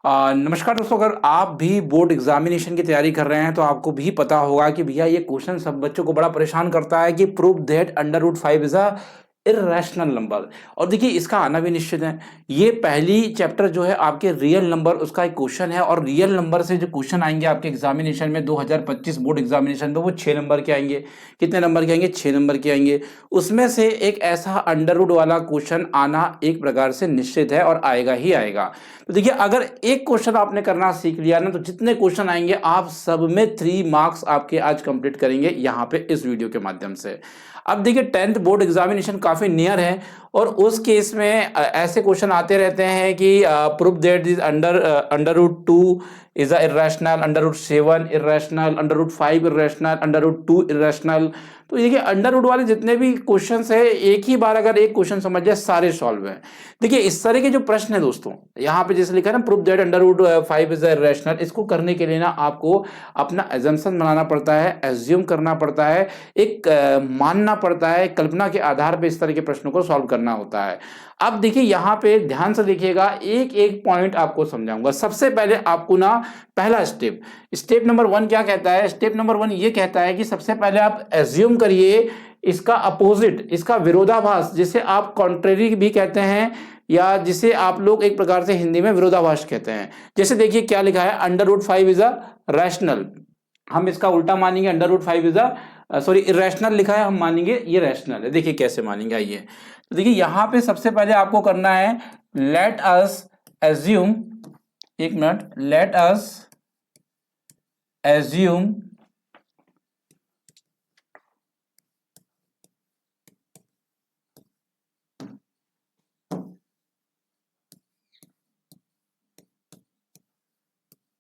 नमस्कार दोस्तों, अगर आप भी बोर्ड एग्जामिनेशन की तैयारी कर रहे हैं तो आपको भी पता होगा कि भैया ये क्वेश्चन सब बच्चों को बड़ा परेशान करता है कि prove that under root five is a irrational number. और देखिए इसका आना भी निश्चित है। ये पहली चैप्टर जो है आपके रियल नंबर उसका एक क्वेश्चन है, और रियल नंबर से जो क्वेश्चन आएंगे आपके एग्जामिनेशन में 2025 बोर्ड एग्जामिनेशन में वो 6 नंबर के आएंगे। कितने नंबर के आएंगे? 6 नंबर के आएंगे। उसमें से एक ऐसा अंडर रूट वाला क्वेश्चन आना एक प्रकार से निश्चित है और आएगा ही आएगा। तो देखिए अगर एक क्वेश्चन आपने करना सीख लिया ना, तो जितने क्वेश्चन आएंगे आप सब में 3 मार्क्स आपके आज कंप्लीट करेंगे यहाँ पे इस वीडियो के माध्यम से। अब देखिए 10th बोर्ड एग्जामिनेशन काफी नियर है, और उस केस में ऐसे क्वेश्चन आते रहते हैं कि proof that is under root two is irrational, under root 7 irrational, under root 5 irrational, under root 2 irrational. तो देखिए अंडर रूट वाले जितने भी क्वेश्चंस है, एक ही बार अगर एक क्वेश्चन समझ जाए सारे सॉल्व है। देखिए इस तरह के जो प्रश्न है दोस्तों, यहाँ पे जैसे लिखा है ना proof that under root 5 is irrational, इसको करने के लिए ना आपको अपना एजम्पशन बनाना पड़ता है, एज्यूम करना पड़ता है, एक मानना पड़ता है, कल्पना के आधार पर इस तरह के प्रश्नों को सॉल्व करना होता है। अब देखिए यहाँ पे ध्यान से देखिएगा, एक एक पॉइंट आपको समझाऊंगा। सबसे पहले आपको ना पहला स्टेप नंबर 1 क्या कहता है? स्टेप नंबर 1 ये कहता है कि सबसे पहले आप एज्यूम करिए इसका अपोजिट, इसका विरोधाभास, जिसे आप कॉन्ट्रेरी भी कहते हैं, या जिसे आप लोग एक प्रकार से हिंदी में विरोधाभास कहते हैं। जैसे देखिए क्या लिखा है, under root 5 is a rational, हम इसका उल्टा मानेंगे under root 5 is a sorry irrational लिखा है, हम मानेंगे ये रैशनल है। देखिए कैसे मानेंगे, आइए। तो देखिए यहां पे सबसे पहले आपको करना है, लेट अस एज्यूम, एक मिनट, लेट अस एज्यूम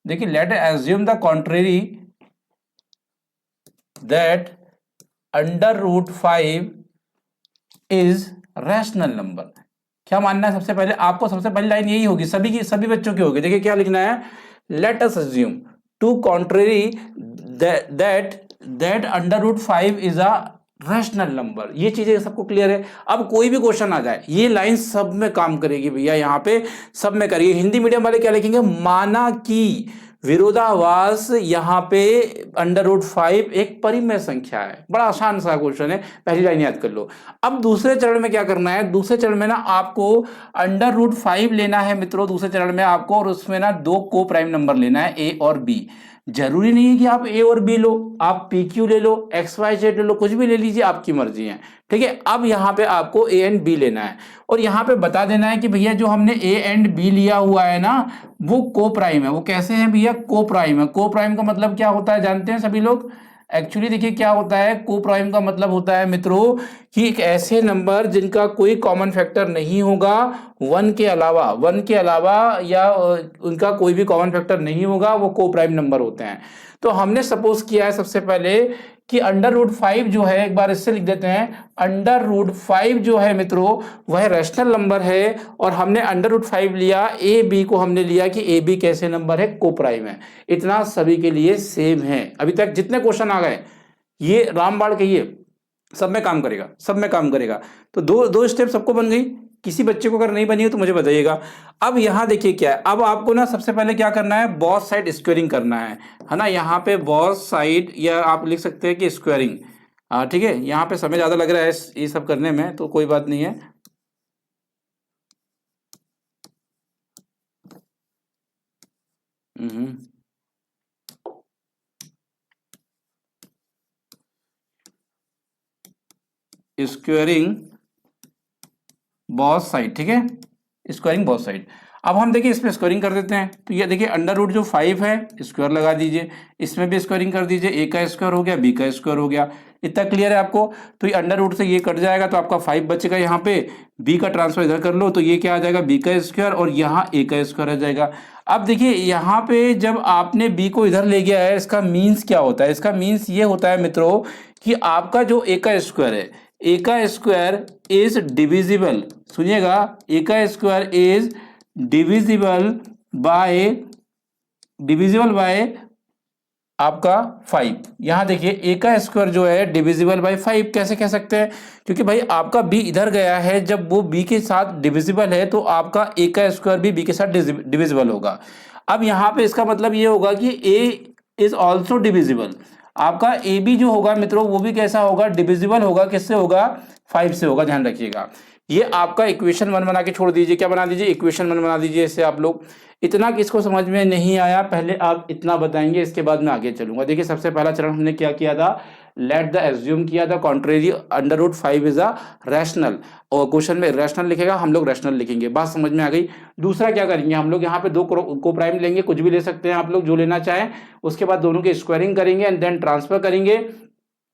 देखिए let assume the contrary that under root 5 is rational number. क्या मानना है? सबसे पहले आपको सबसे पहली लाइन यही होगी, सभी बच्चों की होगी। देखिए क्या लिखना है, let us assume to contrary that under root 5 is a rational number. ये चीजें सबको क्लियर है। अब कोई भी क्वेश्चन आ जाए, ये लाइन सब में काम करेगी भैया, यहाँ पे सब में करिए। हिंदी मीडियम वाले क्या लिखेंगे, माना कि विरोधाभास यहाँ पे अंडर रूट 5 एक परिमेय संख्या है। बड़ा आसान सा क्वेश्चन है, पहली लाइन याद कर लो। अब दूसरे चरण में क्या करना है, दूसरे चरण में ना आपको अंडर रूट 5 लेना है मित्रों, दूसरे चरण में आपको, और उसमें ना 2 को प्राइम नंबर लेना है, ए और बी। जरूरी नहीं है कि आप ए और बी लो, आप पी क्यू ले लो, एक्स वाई जेड ले लो, कुछ भी ले लीजिए, आपकी मर्जी है। ठीक है, अब यहाँ पे आपको ए एंड बी लेना है, और यहाँ पे बता देना है कि भैया जो हमने ए एंड बी लिया हुआ है ना, वो को प्राइम है। वो कैसे है भैया? को प्राइम है। को प्राइम का मतलब क्या होता है जानते हैं सभी लोग? एक्चुअली देखिए क्या होता है, को प्राइम का मतलब होता है मित्रों कि एक ऐसे नंबर जिनका कोई कॉमन फैक्टर नहीं होगा, 1 के अलावा, 1 के अलावा या उनका कोई भी कॉमन फैक्टर नहीं होगा, वो को प्राइम नंबर होते हैं। तो हमने सपोज किया है सबसे पहले कि अंडर रूट 5 जो है, एक बार इससे लिख देते हैं, अंडर रूट 5 जो है मित्रों वह रैशनल नंबर है, और हमने अंडर रूट 5 लिया, ए बी को हमने लिया कि ए बी कैसे नंबर है, को प्राइम है। इतना सभी के लिए सेम है। अभी तक जितने क्वेश्चन आ गए ये रामबाण कहिए, सब में काम करेगा, सब में काम करेगा। तो दो दो स्टेप सबको बन गई। किसी बच्चे को अगर नहीं बनी हो तो मुझे बताइएगा। अब यहाँ देखिए क्या है, अब आपको ना सबसे पहले क्या करना है, बॉस साइड स्क्वेयरिंग करना है ना। यहाँ पे बॉस साइड, या आप लिख सकते हैं कि स्क्वेयरिंग। ठीक है, यहाँ पे समय ज्यादा लग रहा है ये सब करने में, तो कोई बात नहीं है। स्क्वेयरिंग बॉस साइड, ठीक है, स्क्वायरिंग बॉस साइड। अब हम देखिए इसमें स्क्वायरिंग कर देते हैं। तो ये देखिए अंडर रूट जो 5 है, स्क्वायर लगा दीजिए, इसमें भी स्क्वायरिंग कर दीजिए, ए का स्क्वायर हो गया, बी का स्क्वायर हो गया। इतना क्लियर है आपको? तो ये अंडर रूट से ये कट जाएगा, तो आपका 5 बचेगा। यहाँ पे बी का ट्रांसफर इधर कर लो, तो ये क्या आ जाएगा, बी का स्क्वायर, और यहाँ ए का स्क्वायर आ जाएगा। अब देखिए यहाँ पे जब आपने बी को इधर ले गया है, इसका मीन्स क्या होता है? इसका मीन्स ये होता है मित्रों कि आपका जो ए का स्क्वायर है, ए का स्क्वायर इज डिविजिबल, सुनिएगा, ए का स्क्वायर इज डिविजिबल बाय आपका 5। यहां देखिए ए का स्क्वायर जो है डिविजिबल बाय 5 कैसे कह सकते हैं? क्योंकि भाई आपका बी इधर गया है, जब वो बी के साथ डिविजिबल है तो आपका ए का स्क्वायर भी बी के साथ डिविजिबल होगा। अब यहाँ पे इसका मतलब ये होगा कि a इज ऑल्सो डिविजिबल। आपका ए बी जो होगा मित्रों वो भी कैसा होगा, डिविजिबल होगा। किससे होगा, 5 से होगा, ध्यान रखिएगा। ये आपका इक्वेशन 1 बना के छोड़ दीजिए। क्या बना दीजिए, इक्वेशन 1 बना दीजिए। इससे आप लोग इतना किसको समझ में नहीं आया, पहले आप इतना बताएंगे, इसके बाद मैं आगे चलूंगा। देखिए सबसे पहला चरण हमने क्या किया था, लेट द एज्यूम किया था contrary under root 5 is a rational, और क्वेश्चन में रैशनल लिखेगा, हम लोग रैशनल लिखेंगे। बात समझ में आ गई। दूसरा क्या करेंगे हम लोग, यहाँ पे दो को प्राइम लेंगे, कुछ भी ले सकते हैं आप लोग जो लेना चाहें। उसके बाद दोनों की स्क्वायरिंग करेंगे एंड देन ट्रांसफर करेंगे।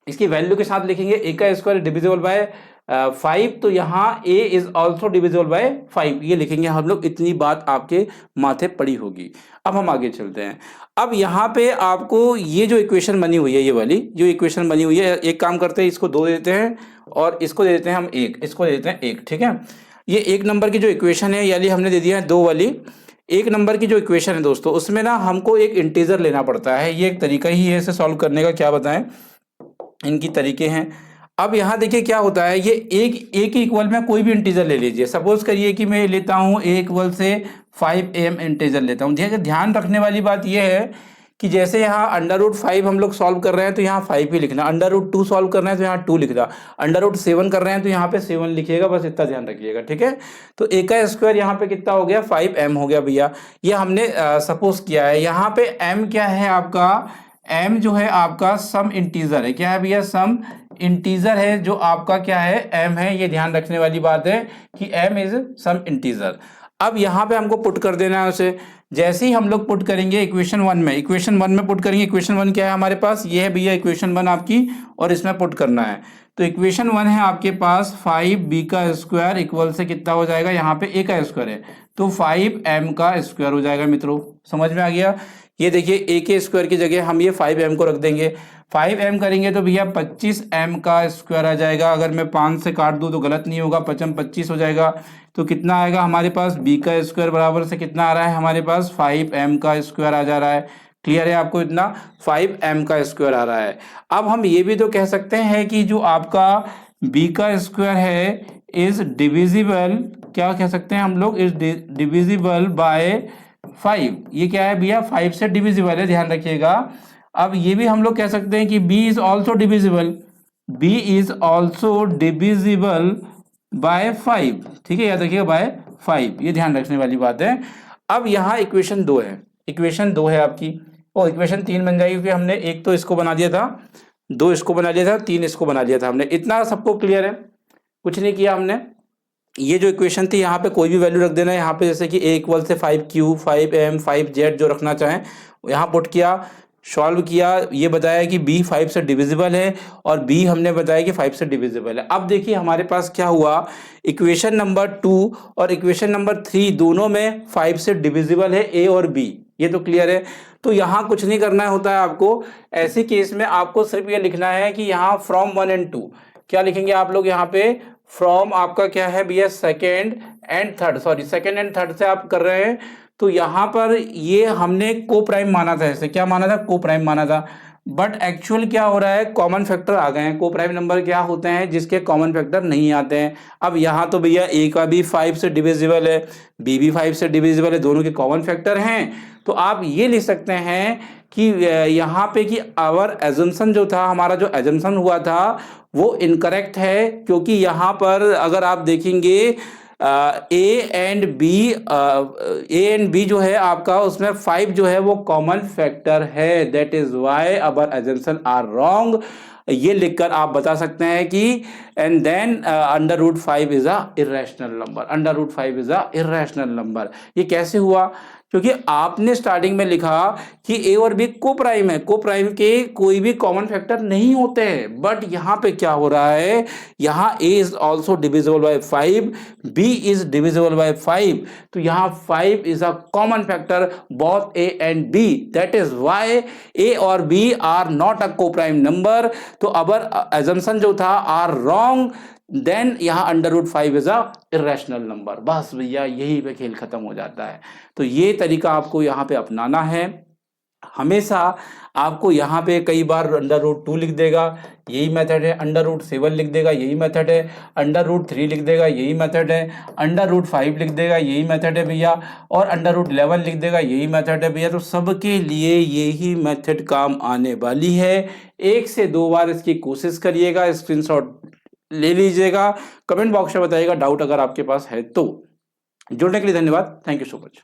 इसकी वैल्यू के साथ लिखेंगे ए का स्क्वायर डिविजिबल बाय 5, तो यहाँ a is also divisible by 5 ये लिखेंगे हम लोग। इतनी बात आपके माथे पड़ी होगी। अब हम आगे चलते हैं। अब यहाँ पे आपको ये जो इक्वेशन बनी हुई है, ये वाली जो इक्वेशन बनी हुई है, एक काम करते हैं, इसको 2 देते हैं और इसको दे देते हैं हम 1, इसको दे देते हैं 1, ठीक है। ये 1 नंबर की जो इक्वेशन है, यानी हमने दे दिया है 2 वाली। 1 नंबर की जो इक्वेशन है दोस्तों, उसमें ना हमको एक इंटीजर लेना पड़ता है। ये एक तरीका ही है इसे सॉल्व करने का। क्या बताएं, इनकी तरीके हैं। अब यहाँ देखिए क्या होता है, ये एक इक्वल में कोई भी इंटीजर ले लीजिए। सपोज करिए कि मैं लेता हूँ ए इक्वल से 5m इंटीजर लेता हूँ। ध्यान रखने वाली बात यह है कि जैसे यहाँ अंडर रूट 5 हम लोग सॉल्व कर रहे हैं तो यहाँ 5 ही लिखना, अंडर रूट 2 सॉल्व कर रहे हैं तो यहाँ 2 लिखना, अंडर रूट 7 कर रहे हैं तो यहाँ पे 7 लिखिएगा, बस इतना ध्यान रखिएगा, ठीक है। तो ए का स्क्वायर यहाँ पे कितना हो गया, 5m हो गया भैया। ये हमने सपोज किया है। यहाँ पे m क्या है आपका, m जो है आपका सम इंटीजर है। क्या है भैया, सम इंटीजर है जो आपका क्या है, m है। ये ध्यान रखने वाली बात है कि m इज सम इंटीजर। अब यहाँ पे हमको पुट कर देना है उसे। जैसे ही हम लोग पुट करेंगे इक्वेशन 1 में, इक्वेशन 1 में पुट करेंगे। इक्वेशन 1 क्या है हमारे पास, ये है भैया इक्वेशन 1 आपकी, और इसमें पुट करना है। तो इक्वेशन 1 है आपके पास 5b का स्क्वायर इक्वल से कितना हो जाएगा, यहाँ पे a का स्क्वायर है तो 5m का स्क्वायर हो जाएगा। मित्रों समझ में आ गया। ये देखिए a के स्क्वायर की जगह हम ये 5m को रख देंगे। 5m करेंगे तो भैया 25m का स्क्वायर आ जाएगा। अगर मैं 5 से काट दूं तो गलत नहीं होगा, 5m 25 हो जाएगा। तो कितना आएगा हमारे पास, b का स्क्वायर बराबर से कितना आ रहा है हमारे पास, 5m का स्क्वायर आ जा रहा है। क्लियर है आपको, इतना 5m का स्क्वायर आ रहा है। अब हम ये भी तो कह सकते हैं कि जो आपका b का स्क्वायर है इज डिविजिबल, क्या कह सकते हैं हम लोग, इज डिविजिबल बाय 5। ये क्या है भैया, 5 से डिविजिबल है, ध्यान रखिएगा। अब ये भी हम लोग कह सकते हैं कि b is also divisible, b is also divisible by 5, ठीक है, याद रखिएगा बाय 5, ये ध्यान रखने वाली बात है। अब यहाँ इक्वेशन 2 है, इक्वेशन 2 है आपकी, और इक्वेशन 3 बन जाएगी क्योंकि हमने एक तो इसको बना दिया था, 2 इसको बना लिया था, 3 इसको बना लिया था हमने। इतना सबको क्लियर है, कुछ नहीं किया हमने। ये जो इक्वेशन थी यहाँ पे कोई भी वैल्यू रख देना है। यहाँ पे जैसे कि a इक्वल से 5q 5m 5z जो रखना चाहें यहाँ पुट किया, सॉल्व किया। ये बताया कि b 5 से डिविजिबल है और b हमने बताया कि 5 से डिविजिबल है। अब देखिए हमारे पास क्या हुआ, इक्वेशन नंबर 2 और इक्वेशन नंबर 3 दोनों में 5 से डिविजिबल है a और b, ये तो क्लियर है। तो यहाँ कुछ नहीं करना होता है आपको। ऐसे केस में आपको सिर्फ ये लिखना है कि यहाँ फ्रॉम 1 and 2 क्या लिखेंगे आप लोग, यहाँ पे फ्रॉम आपका क्या है भैया, second and third, sorry second and third से आप कर रहे हैं। तो यहाँ पर ये हमने को प्राइम माना था, ऐसे क्या माना था, को प्राइम माना था। बट एक्चुअल क्या हो रहा है, कॉमन फैक्टर आ गए हैं। को प्राइम नंबर क्या होते हैं, जिसके कॉमन फैक्टर नहीं आते हैं। अब यहाँ तो भैया a का भी 5 से डिविजिबल है, b भी 5 से डिविजिबल है, दोनों के कॉमन फैक्टर हैं। तो आप ये लिख सकते हैं कि यहाँ पे कि आवर एजम्पशन जो था, हमारा जो एजम्पशन हुआ था वो इनकरेक्ट है, क्योंकि यहाँ पर अगर आप देखेंगे ए एंड बी जो है आपका, उसमें 5 जो है वो कॉमन फैक्टर है। That is why our assumption are wrong. ये लिखकर आप बता सकते हैं कि and then under root 5 is a irrational number, under root 5 is a irrational number. ये कैसे हुआ, क्योंकि आपने स्टार्टिंग में लिखा कि ए और बी को प्राइम है, को प्राइम के कोई भी कॉमन फैक्टर नहीं होते हैं। बट यहाँ पे क्या हो रहा है, यहाँ A is also divisible by 5, B is divisible by 5, तो यहाँ 5 is a common factor both A and B. That is why A और बी आर नॉट अ को प्राइम नंबर। तो अवर एजम्पशन जो था आर रॉन्ग, देन यहाँ under root 5 is a irrational number. बस भैया यही पे खेल खत्म हो जाता है। तो ये तरीका आपको यहाँ पे अपनाना है। हमेशा आपको यहाँ पे कई बार अंडर रूट 2 लिख देगा, यही मेथड है। अंडर रूट 7 लिख देगा, यही मेथड है। अंडर रूट 3 लिख देगा, यही मेथड है। अंडर रूट 5 लिख देगा, यही मेथड है भैया। और अंडर रूट 11 लिख देगा, यही मेथड है भैया। तो सबके लिए यही मेथड काम आने वाली है। 1 से 2 बार इसकी कोशिश करिएगा, स्क्रीनशॉट ले लीजिएगा, कमेंट बॉक्स में बताइएगा डाउट अगर आपके पास है तो। जुड़ने के लिए धन्यवाद। Thank you so much.